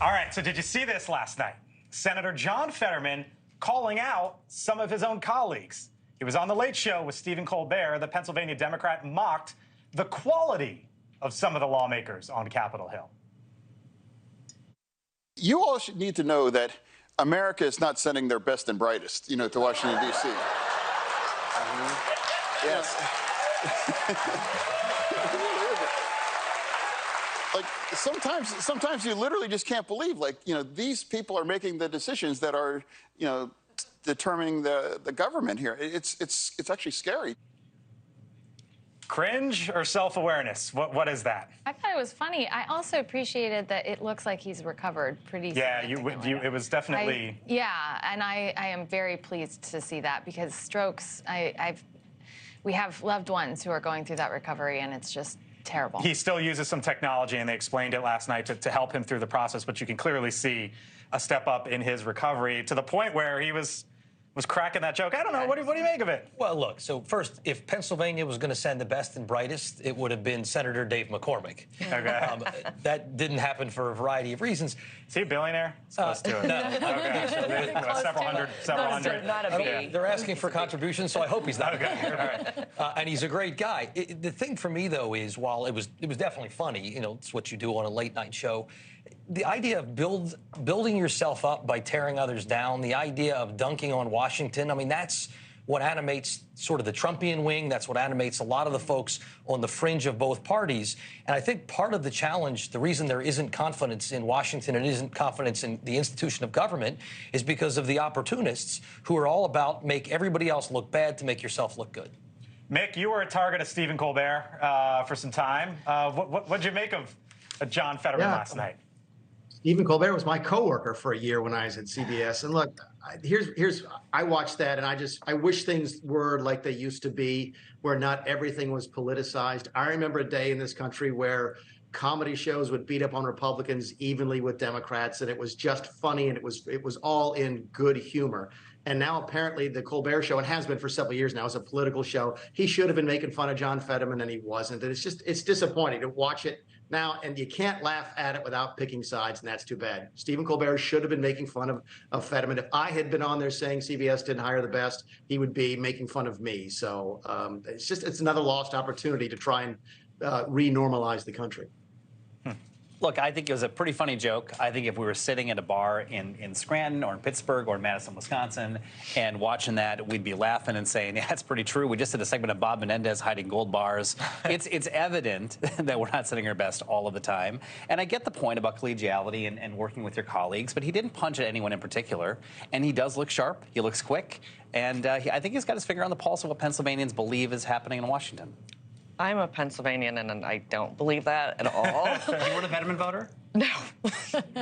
All right, so did you see this last night? Senator John Fetterman calling out some of his own colleagues. He was on The Late Show with Stephen Colbert. The Pennsylvania Democrat mocked the quality of some of the lawmakers on Capitol Hill. You all should need to know that America is not sending their best and brightest, to Washington, D.C. Yes. Like, sometimes you literally just can't believe, these people are making the decisions that are, determining the government here. It's actually scary. Cringe or self-awareness? What is that? I thought it was funny. I also appreciated that it looks like he's recovered pretty significantly. It was definitely... and I am very pleased to see that, because strokes, we have loved ones who are going through that recovery, and it's just terrible. He still uses some technology, and they explained it last night to help him through the process, but you can clearly see a step up in his recovery to the point where he was cracking that joke. I don't know. What do you make of it? Well, look, so first, if Pennsylvania was going to send the best and brightest, it would have been Senator Dave McCormick. Okay. That didn't happen for a variety of reasons. Is he a billionaire? Close to it. No. Okay. Several hundred. Not a B. They're asking for contributions, so I hope he's not. Okay. All right. And he's a great guy. The thing for me, though, is while it was definitely funny, it's what you do on a late night show, the idea of building yourself up by tearing others down, the idea of dunking on Washington, I mean, that's what animates sort of the Trumpian wing. That's what animates a lot of the folks on the fringe of both parties. And I think part of the challenge, the reason there isn't confidence in Washington and isn't confidence in the institution of government, is because of the opportunists who are all about make everybody else look bad to make yourself look good. Mick, you were a target of Stephen Colbert for some time. What'd you make of John Fetterman last night? Stephen Colbert was my coworker for a year when I was at CBS. And look, I watched that, and I wish things were like they used to be, where not everything was politicized. I remember a day in this country where comedy shows would beat up on Republicans evenly with Democrats, and it was just funny, and it was all in good humor. And now apparently the Colbert Show, and has been for several years now, is a political show. He should have been making fun of John Fetterman, and he wasn't. And it's disappointing to watch it now, and you can't laugh at it without picking sides, and that's too bad. Stephen Colbert should have been making fun of Fetterman. If I had been on there saying CBS didn't hire the best, he would be making fun of me. So it's another lost opportunity to try and re-normalize the country. Look, I think it was a pretty funny joke. I think if we were sitting at a bar in Scranton or in Pittsburgh or in Madison, Wisconsin, and watching that, we'd be laughing and saying, yeah, that's pretty true. We just did a segment of Bob Menendez hiding gold bars. It's evident that we're not sending our best all of the time. And I get the point about collegiality and working with your colleagues, but he didn't punch at anyone in particular. And he does look sharp. He looks quick. And I think he's got his finger on the pulse of what Pennsylvanians believe is happening in Washington. I'm a Pennsylvanian, and I don't believe that at all. You weren't a Fetterman voter? No.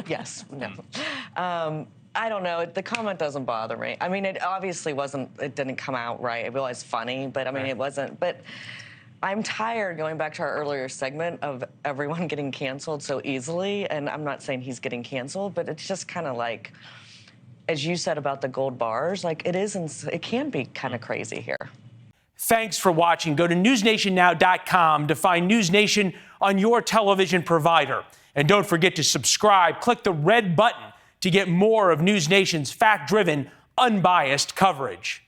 Yes, no. I don't know. The comment doesn't bother me. I mean, it obviously wasn't, it didn't come out right. It was funny, but I mean, it wasn't. But I'm tired, going back to our earlier segment, of everyone getting canceled so easily. And I'm not saying he's getting canceled, but it's just kind of like, as you said about the gold bars, like it can be kind of crazy here. Thanks for watching. Go to newsnationnow.com to find NewsNation on your television provider. And don't forget to subscribe. Click the red button to get more of NewsNation's fact-driven, unbiased coverage.